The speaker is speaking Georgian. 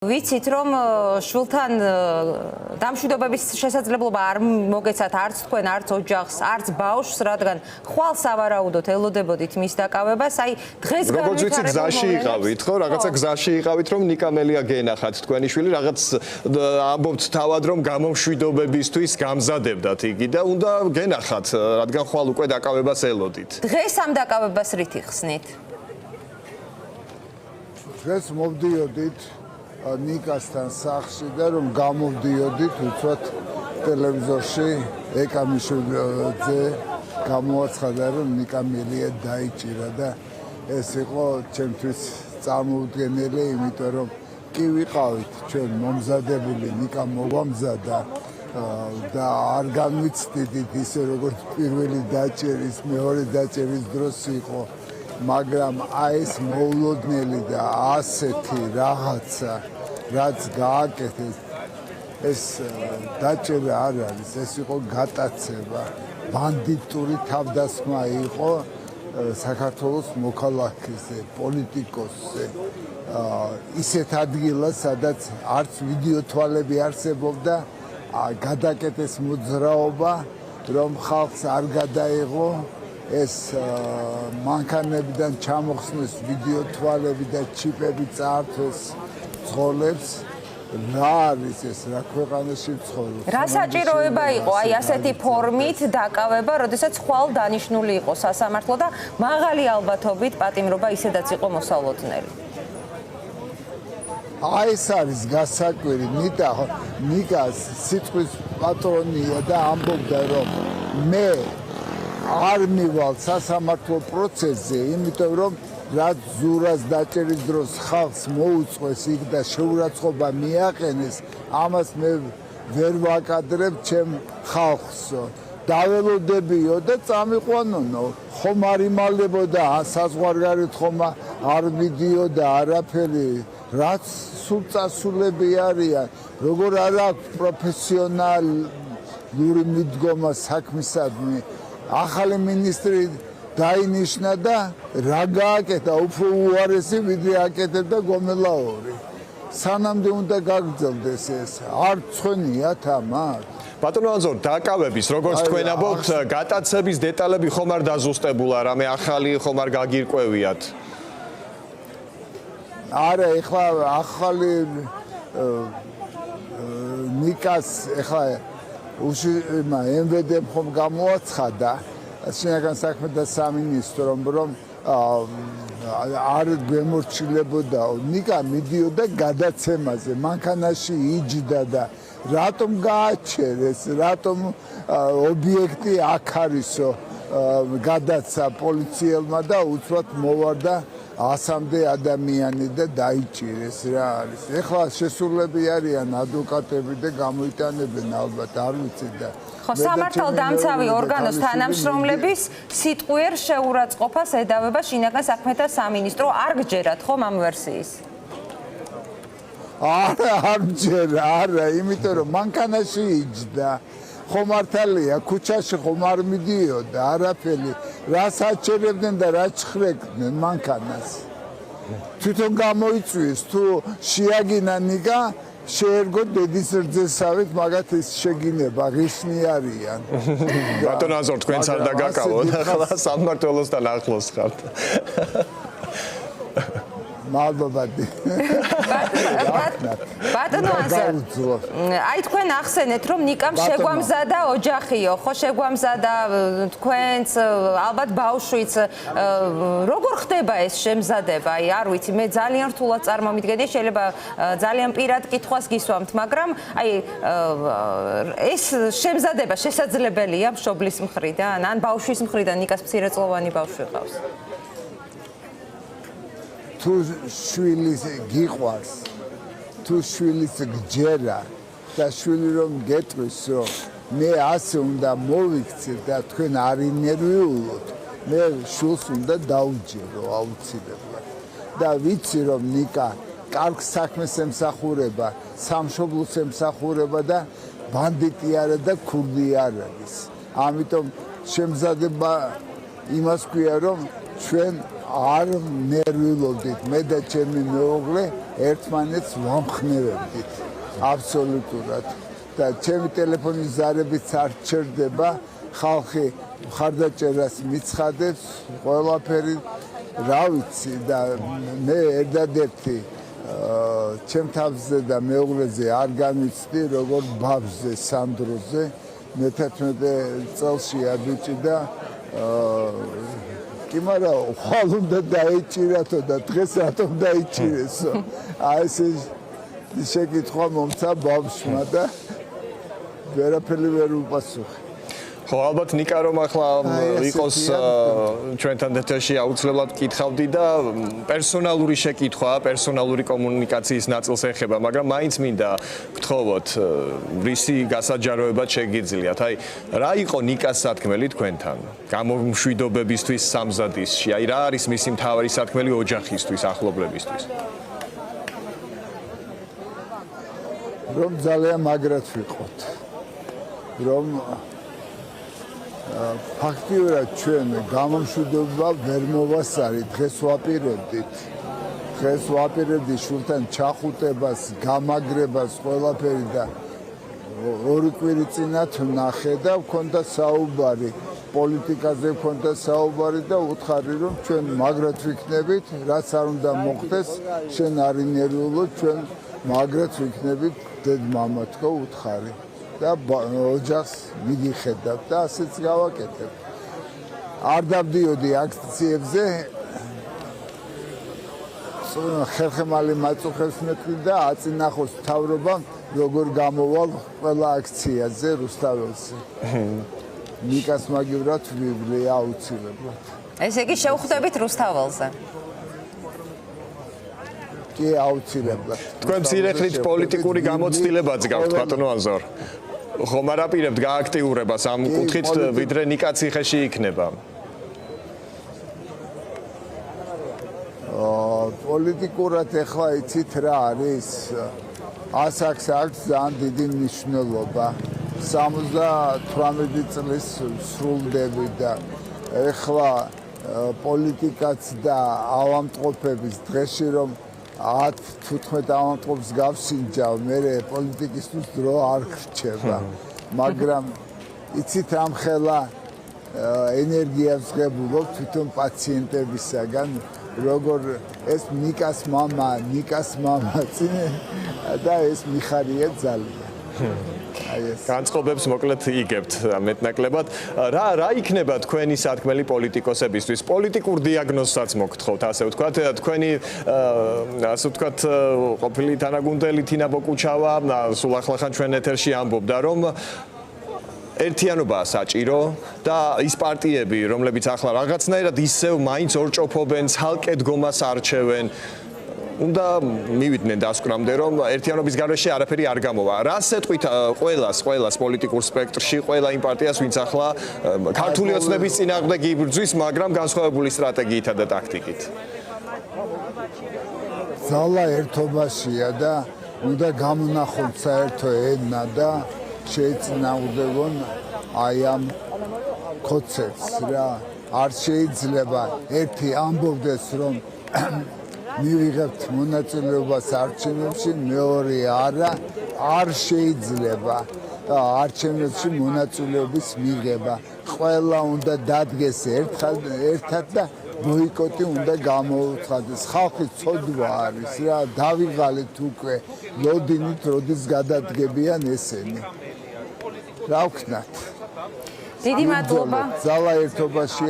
ვიცით რომ შვილთან დამშვიდობების შესაძლებლობა არ მოგეცათ არც თქვენ, არც ოჯახს, არც ბავშვს, რადგან ხვალ სავარაუდოდ ელოდებოდით მის დაკავებას. აი დღეს როგორც ვიცი, გზაში იყავით, ხო? რაღაცა გზაში იყავით, რომ ნიკამელია გენახათ თქვენი შვილი, რაღაც ამბობთ თავად რომ გამომშვიდობებისთვის გამზადებდათ იგი და უნდა გენახათ, რადგან ხვალ უკვე დაკავებას ელოდით. დღეს ამ დაკავებას რით იხსნით? დღეს მოვდიოდით ნიკასთან სახლში და რომ გამოვდიოდით უცბად ტელევიზორში ეკამიშვილზე გამოაცხადა რომ ნიკამელია დაიჭირა და ეს იყო ჩემთვის წარმოუდგენელი, იმიტომ რომ კი ვიყავით ჩვენ მომზადებული, ნიკა მოგვამზადა და არ განვიცდით ისე როგორც პირველი დაჭერის, მეორე დაჭერის დროს იყო, მაგრამ აი ეს მოულოდნელი და ასეთი რაღაცა რაც გააკეთეს ეს დაჭერა არ არის, ეს იყო გატაცება, ბანდიტური თავდასხმა იყო საქართველოს მოქალაქეზე, პოლიტიკოსზე, ისეთ ადგილას, სადაც არც ვიდეო თვალები არსებობდა, გადაკეთეს მოძრაობა, რომ ხალხს არ გადაეღო ეს მანქანებიდან ჩამოხსნეს ვიდეო თვალები და ჩიპები წაართვეს ცხოველებს. რა არის ეს, რა ქვეყანაში ცხოვრობს? რა საჭიროება იყო აი ასეთი ფორმით დაკავება, როდესაც ხვალ დანიშნული იყო სასამართლო და მაღალი ალბათობით პატიმრობა ისედაც იყო მოსალოდნელი. აი ეს არის გასაკვირი, ნიკას სიტყვის პატრონია და ამბობდა რომ მე არ მივალ სასამართლო პროცესზე, იმიტომ რომ რაც ზურას დაჭერის დროს ხალხს მოუწყვეს იქ და შეურაცხყოფა მიაყენეს, ამას მე ვერ ვაკადრებ ჩემ ხალხსო. დაველოდებიო და წამიყვანონო, ხომ არ იმალებოდა საზღვარგარეთ ხომ არ მიდიოდა არაფერი, რაც სულ წასულები არიან, როგორ არ აქვს პროფესიონალური მიდგომა საქმისადმი. ახალი მინისტრი დაინიშნა და რა გააკეთა, უფრო უარესი ვიდრე აკეთებდა გომელაური. სანამდე უნდა გაგრძელდეს ეს, არ ცხვენიათ ამას. ბატონო ანზორ, დაკავების, როგორც თქვენ ამბობთ, გატაცების დეტალები ხომ არ დაზუსტებულა, რამე ახალი ხომ არ გაგირკვევიათ? არა, ეხლა ახალი ნიკას ეხლა MVD ხომ გამოაცხადა შინაგან საქმეთა სამინისტრომ რომ არ გვემორჩილებოდა, ნიკა მიდიოდა გადაცემაზე, მანქანაში იჯდა და რატომ გააჩერეს, რატომ ობიექტი აქ არისო გადაცა პოლიციელმა და უცბად მოვარდა 100-მდე ადამიანი და დაიჭირეს. რა არის? ეხლა შესულები არიან ადვოკატები და გამოიტანებენ ალბათ, არ ვიცი და ხო, სამართალდამცავი ორგანოს თანამშრომლების სიტყვიერ შეურაცხყოფას ედავება შინაგან საქმეთა სამინისტრო. არ გჯერათ ხომ ამ ვერსიის? არ მჯერა, არა, იმიტომ რომ მანქანაში იჯდა. ხომ მართალია, ქუჩაში ხომ არ მიდიოდა არაფერი, რას აჩერებდნენ და რა ჩხრეკდნენ მანქანას. თვითონ გამოიწვიეს, თუ შეაგინა ნიკა, შეერგო დედის რძესავით, მაგათ ის შეგინება, ღირსნი არიან. ბატონო ანზორ, თქვენც არ დაგაკავოთ, ახლა სამმართველოსთან ახლოს ხართ. მადლობადი. ბატონო ანზორ, აი თქვენ ახსენეთ რომ ნიკამ შეგვამზადა ოჯახიო, ხო შეგვამზადა თქვენც, ალბათ ბავშვიც, როგორ ხდება ეს შემზადება? აი არ ვიცი, მე ძალიან რთულად წარმომიდგენია, შეიძლება ძალიან პირად კითხვას გისვამთ, მაგრამ აი ეს შემზადება შესაძლებელია მშობლის მხრიდან, ან ბავშვის მხრიდან, ნიკას მცირეწლოვანი ბავშვი ყავს? თუ შვილის გიყვარს, თუ შვილის გჯერა და შვილი რომ გეტყვის, რომ მე ასე უნდა მოვიქცე და თქვენ არ ინერვიულოთ, მე შვილს უნდა დაუჯერო აუცილებლად. და ვიცი რომ ნიკა კარგ საქმეს ემსახურება, სამშობლოს ემსახურება და ბანდიტი არა და ქურდი არ არის. ამიტომ შემზადება იმას ქვია რომ ჩვენ არ ნერვიულობდით, მე და ჩემი მეუღლე ერთმანეთს ვამხნევებდით აბსოლუტურად და ჩემი ტელეფონის ზარებით არ ჩერდება ხალხი მხარდაჭერას მიცხადებს ყველაფერი რა ვიცი და მე ერთადერთი ჩემ თავზე და მეუღლეზე არ განვიცდი როგორ ბავშვზე სანდროზე მე-11 წელშია ბიჭი და კი მაგრამ ხვალ უნდა დაიჭირათო და დღეს რატომ დაიჭირესო აი ეს შეკითხვა მომცა ბავშვმა და ვერაფერი ვერ უპასუხე ხო ალბათ ნიკა რომ ახლა იყოს ჩვენთან ეთერში აუცილებლად კითხავდი და პერსონალური შეკითხვა, პერსონალური კომუნიკაციის ნაწილს ეხება, მაგრამ მაინც მინდა გთხოვოთ, რისი გასაჯაროებად შეგიძლიათ. აი, რა იყო ნიკას სათქმელი თქვენთან? გამომშვიდობებისთვის სამზადისში. აი, რა არის მისი მთავარი სათქმელი ოჯახისთვის, ახლობლებისთვის? რომ ძალიან მაგრად ვიყოთ. რომ ფაქტიურად ჩვენ გამომშვიდობა ვერ მოვასწარით, დღეს ვაპირებდით შულთან ჩახუტებას, გამაგრებას, ყველაფერი და ორი კვირი წინათ ვნახე და ვქონდა საუბარი, პოლიტიკაზე ვქონდა საუბარი და უთხარი რომ ჩვენ მაგრად ვიქნებით, რაც არ უნდა მოხდეს, შენ არ ინერვიულო, ჩვენ მაგრად ვიქნებით, დედ-მამა თქო უთხარი. და ოჯახს მიგიხედავ და ასეც გავაკეთებ. არ დავდიოდი აქციებზე. ხერხემალი მაწუხებს მეტყვი და აწინახოს მთავრობამ როგორ გამოვალ ყველა აქციაზე რუსთაველზე. ნიკას მაგივრად ვიბლი აუცილებლად. ესე იგი შევხვდებით რუსთაველზე. კი აუცილებლად. თქვენ მცირე ხნით პოლიტიკური გამოცდილებაც გაქვთ ბატონო ანზორ. ხომ არ აპირებთ გააქტიურებას ამ კუთხით ვიდრე ნიკა ციხეში იქნება? პოლიტიკურად ახლა იცით რა არის? ასაკს აქვს ძალიან დიდი მნიშვნელობა. 78 წლის სრულდები და ახლა პოლიტიკაც და ავადმყოფების დღეში რომ 10-15 ავადმყოფს გავსინჯავ, მე პოლიტიკისთვის დრო არ ხრჩება. მაგრამ იცით ამ ხელა ენერგიას ღებულობ თვითონ პაციენტებისაგან, როგორ ეს ნიკას მამა და ეს მიხარია ძალიან. განწყობებს მოკლედ იგებთ მეტნაკლებად. რა იქნება თქვენი სათქმელი პოლიტიკოსებისთვის? პოლიტიკურ დიაგნოზსაც მოგთხოვთ, ასე ვთქვათ. თქვენი ასე ვთქვათ ყოფილი თანაგუნდელი თინა ბოკუჩავა სულ ახლახან ჩვენ ეთერში ამბობდა, რომ ერთიანობაა საჭირო და ის პარტიები, რომლებიც ახლა რაღაცნაირად ისევ მაინც ორჭოფობენ, ცალკე დგომას არჩევენ, უნდა მივიდნენ დასკვნამდე, რომ ერთიანობის გარეშე არაფერი არ გამოვა. რას ეთქვით ყველას პოლიტიკურ სპექტრში, ყველა იმ პარტიას, ვინც ახლა ქართული ოცნების წინააღმდეგ იბრძვის, მაგრამ განსხვავებული სტრატეგიითა და ტაქტიკით? ძალა ერთობაშია და უნდა გამონახოთ საერთო ენა და შეეწინააღმდეგონ აი ამ კონცეფტს რა. არ შეიძლება ერთი ამბობდეს, რომ მივიღებთ მონაწილეობას არჩევნებში, მეორე არა, არ შეიძლება არჩევნებში მონაწილეობის მიღება. ყველა უნდა დადგეს ერთად და ბოიკოტი უნდა გამოუცხადდეს. ხალხი ცოდვა არის რა, დავიღალეთ უკვე, ლოდინით როდის გადადგებიან ესენი. რა ვქნათ? დიდი მადლობა. ძალა ერთობაშია.